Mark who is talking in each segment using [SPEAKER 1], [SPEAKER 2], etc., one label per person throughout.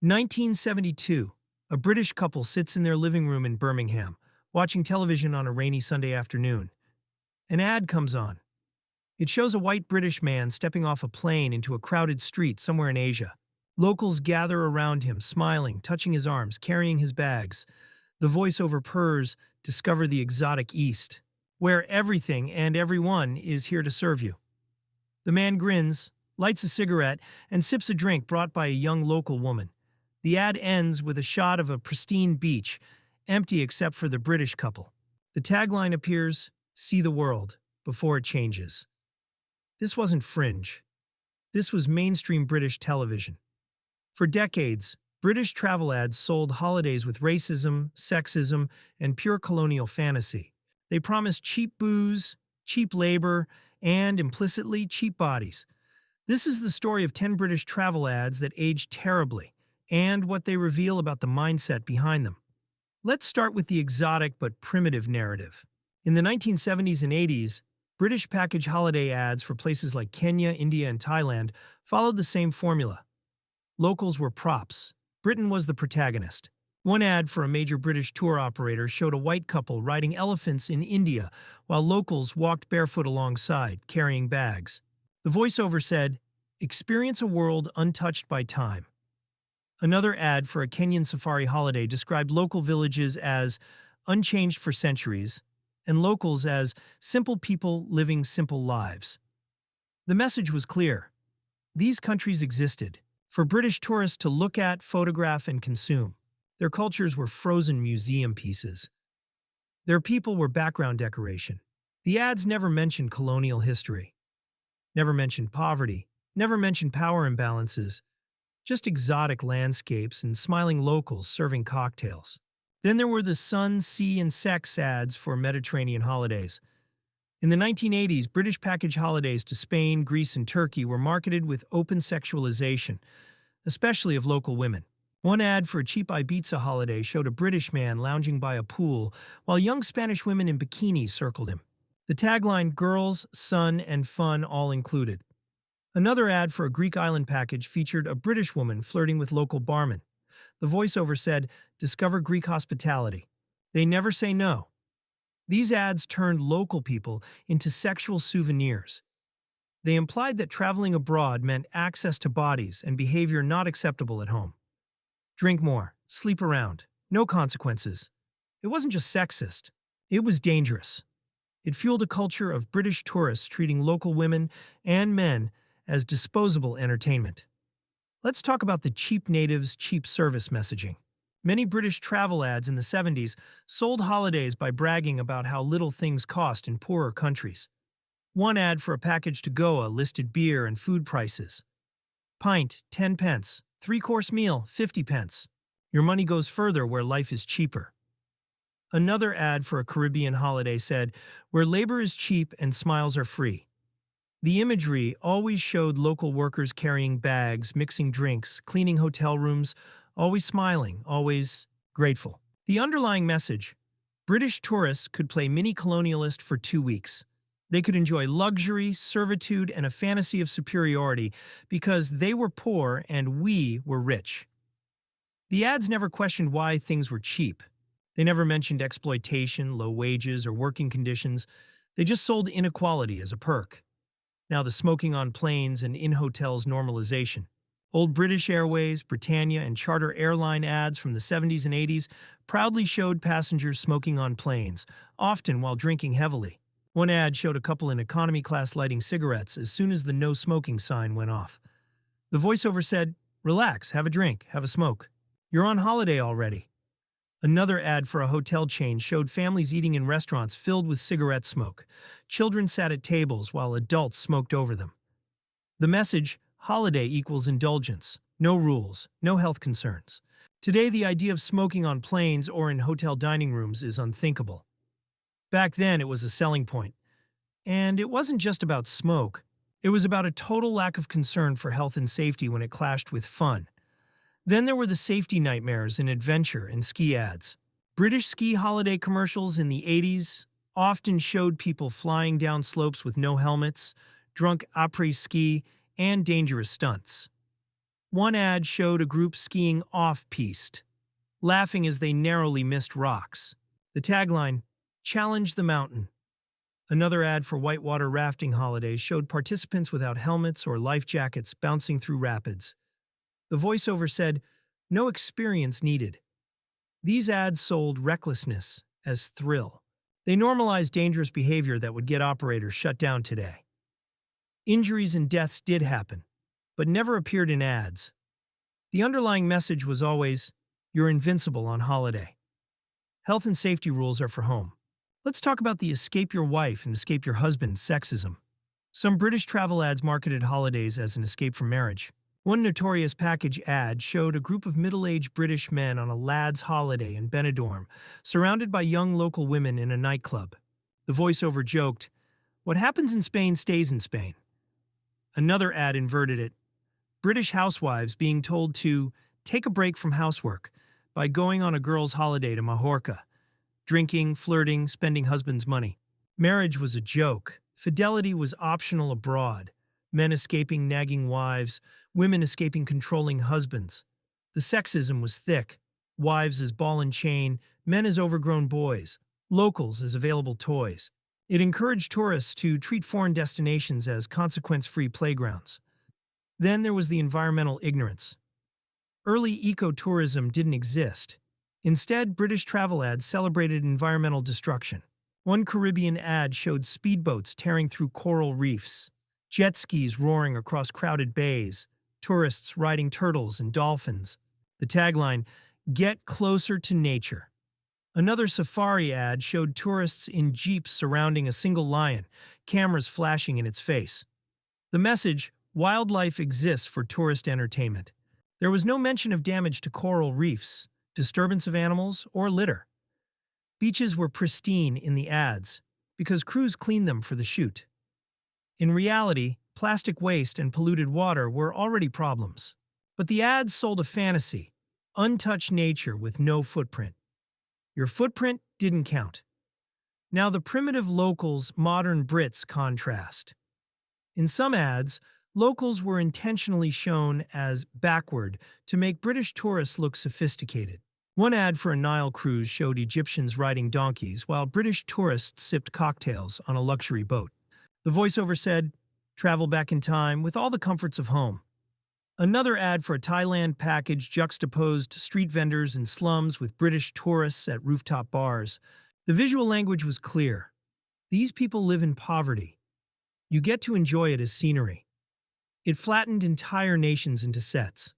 [SPEAKER 1] 1972. A British couple sits in their living room in Birmingham, watching television on a rainy Sunday afternoon. An ad comes on. It shows a white British man stepping off a plane into a crowded street somewhere in Asia. Locals gather around him, smiling, touching his arms, carrying his bags. The voiceover purrs, "Discover the exotic East, where everything and everyone is here to serve you." The man grins, lights a cigarette, and sips a drink brought by a young local woman. The ad ends with a shot of a pristine beach, empty except for the British couple. The tagline appears, "See the world before it changes." This wasn't fringe. This was mainstream British television. For decades, British travel ads sold holidays with racism, sexism, and pure colonial fantasy. They promised cheap booze, cheap labor, and, implicitly, cheap bodies. This is the story of 10 British travel ads that aged terribly, and what they reveal about the mindset behind them. Let's start with the exotic but primitive narrative. In the 1970s and 80s, British package holiday ads for places like Kenya, India, and Thailand followed the same formula. Locals were props. Britain was the protagonist. One ad for a major British tour operator showed a white couple riding elephants in India while locals walked barefoot alongside, carrying bags. The voiceover said, "Experience a world untouched by time." Another ad for a Kenyan safari holiday described local villages as unchanged for centuries and locals as simple people living simple lives. The message was clear. These countries existed for British tourists to look at, photograph, and consume. Their cultures were frozen museum pieces. Their people were background decoration. The ads never mentioned colonial history, never mentioned poverty, never mentioned power imbalances, just exotic landscapes and smiling locals serving cocktails. Then there were the sun, sea, and sex ads for Mediterranean holidays. In the 1980s, British package holidays to Spain, Greece, and Turkey were marketed with open sexualization, especially of local women. One ad for a cheap Ibiza holiday showed a British man lounging by a pool while young Spanish women in bikinis circled him. The tagline, "Girls, sun, and fun all included." Another ad for a Greek island package featured a British woman flirting with local barmen. The voiceover said, "Discover Greek hospitality. They never say no." These ads turned local people into sexual souvenirs. They implied that traveling abroad meant access to bodies and behavior not acceptable at home. Drink more, sleep around, no consequences. It wasn't just sexist, it was dangerous. It fueled a culture of British tourists treating local women and men as disposable entertainment. Let's talk about the cheap natives, cheap service messaging. Many British travel ads in the 70s sold holidays by bragging about how little things cost in poorer countries. One ad for a package to Goa listed beer and food prices. Pint, 10 pence. Three-course meal, 50 pence. Your money goes further where life is cheaper. Another ad for a Caribbean holiday said, "Where labor is cheap and smiles are free." The imagery always showed local workers carrying bags, mixing drinks, cleaning hotel rooms, always smiling, always grateful. The underlying message: British tourists could play mini-colonialist for 2 weeks. They could enjoy luxury, servitude, and a fantasy of superiority because they were poor and we were rich. The ads never questioned why things were cheap. They never mentioned exploitation, low wages, or working conditions. They just sold inequality as a perk. Now the smoking on planes and in hotels normalization. Old British Airways, Britannia, and charter airline ads from the 70s and 80s proudly showed passengers smoking on planes, often while drinking heavily. One ad showed a couple in economy class lighting cigarettes as soon as the no smoking sign went off. The voiceover said, "Relax, have a drink, have a smoke. You're on holiday already." Another ad for a hotel chain showed families eating in restaurants filled with cigarette smoke. Children sat at tables while adults smoked over them. The message: holiday equals indulgence. No rules, no health concerns. Today, the idea of smoking on planes or in hotel dining rooms is unthinkable. Back then, it was a selling point. And it wasn't just about smoke. It was about a total lack of concern for health and safety when it clashed with fun. Then there were the safety nightmares in adventure and ski ads. British ski holiday commercials in the 80s often showed people flying down slopes with no helmets, drunk après-ski, and dangerous stunts. One ad showed a group skiing off-piste, laughing as they narrowly missed rocks. The tagline, "Challenge the mountain." Another ad for whitewater rafting holidays showed participants without helmets or life jackets bouncing through rapids. The voiceover said, "No experience needed." These ads sold recklessness as thrill. They normalized dangerous behavior that would get operators shut down today. Injuries and deaths did happen, but never appeared in ads. The underlying message was always, "You're invincible on holiday." Health and safety rules are for home. Let's talk about the escape your wife and escape your husband sexism. Some British travel ads marketed holidays as an escape from marriage. One notorious package ad showed a group of middle-aged British men on a lad's holiday in Benidorm, surrounded by young local women in a nightclub. The voiceover joked, "What happens in Spain stays in Spain." Another ad inverted it, British housewives being told to take a break from housework by going on a girls' holiday to Majorca, drinking, flirting, spending husband's money. Marriage was a joke. Fidelity was optional abroad. Men escaping nagging wives, women escaping controlling husbands. The sexism was thick. Wives as ball and chain, men as overgrown boys, locals as available toys. It encouraged tourists to treat foreign destinations as consequence-free playgrounds. Then there was the environmental ignorance. Early ecotourism didn't exist. Instead, British travel ads celebrated environmental destruction. One Caribbean ad showed speedboats tearing through coral reefs, jet skis roaring across crowded bays, tourists riding turtles and dolphins. The tagline, "Get closer to nature." Another safari ad showed tourists in jeeps surrounding a single lion, cameras flashing in its face. The message, "Wildlife exists for tourist entertainment." There was no mention of damage to coral reefs, disturbance of animals, or litter. Beaches were pristine in the ads because crews cleaned them for the shoot. In reality, plastic waste and polluted water were already problems. But the ads sold a fantasy, untouched nature with no footprint. Your footprint didn't count. Now the primitive locals, modern Brits contrast. In some ads, locals were intentionally shown as backward to make British tourists look sophisticated. One ad for a Nile cruise showed Egyptians riding donkeys while British tourists sipped cocktails on a luxury boat. The voiceover said, "Travel back in time with all the comforts of home." Another ad for a Thailand package juxtaposed street vendors in slums with British tourists at rooftop bars. The visual language was clear. These people live in poverty. You get to enjoy it as scenery. It flattened entire nations into sets.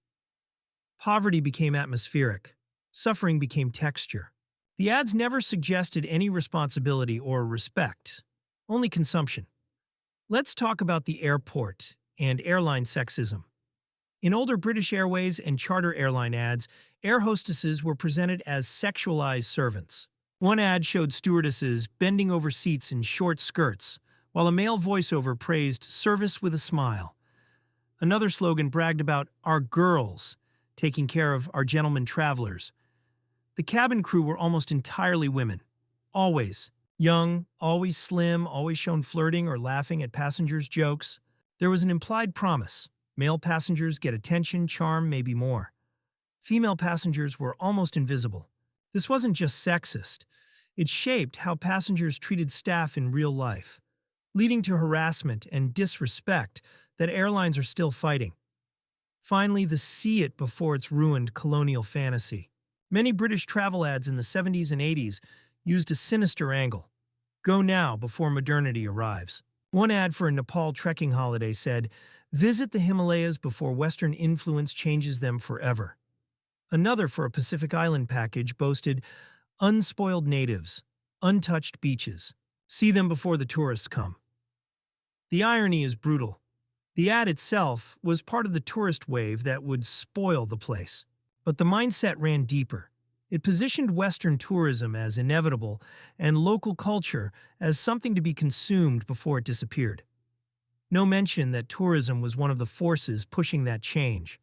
[SPEAKER 1] Poverty became atmospheric. Suffering became texture. The ads never suggested any responsibility or respect, only consumption. Let's talk about the airport and airline sexism. In older British Airways and charter airline ads, air hostesses were presented as sexualized servants. One ad showed stewardesses bending over seats in short skirts, while a male voiceover praised service with a smile. Another slogan bragged about our girls taking care of our gentlemen travelers. The cabin crew were almost entirely women. Always. Young, always slim, always shown flirting or laughing at passengers' jokes. There was an implied promise. Male passengers get attention, charm, maybe more. Female passengers were almost invisible. This wasn't just sexist. It shaped how passengers treated staff in real life, leading to harassment and disrespect that airlines are still fighting. Finally, the see it before it's ruined colonial fantasy. Many British travel ads in the 70s and 80s used a sinister angle. Go now before modernity arrives. One ad for a Nepal trekking holiday said, "Visit the Himalayas before Western influence changes them forever." Another for a Pacific Island package boasted, "Unspoiled natives, untouched beaches. See them before the tourists come." The irony is brutal. The ad itself was part of the tourist wave that would spoil the place. But the mindset ran deeper. It positioned Western tourism as inevitable and local culture as something to be consumed before it disappeared. No mention that tourism was one of the forces pushing that change.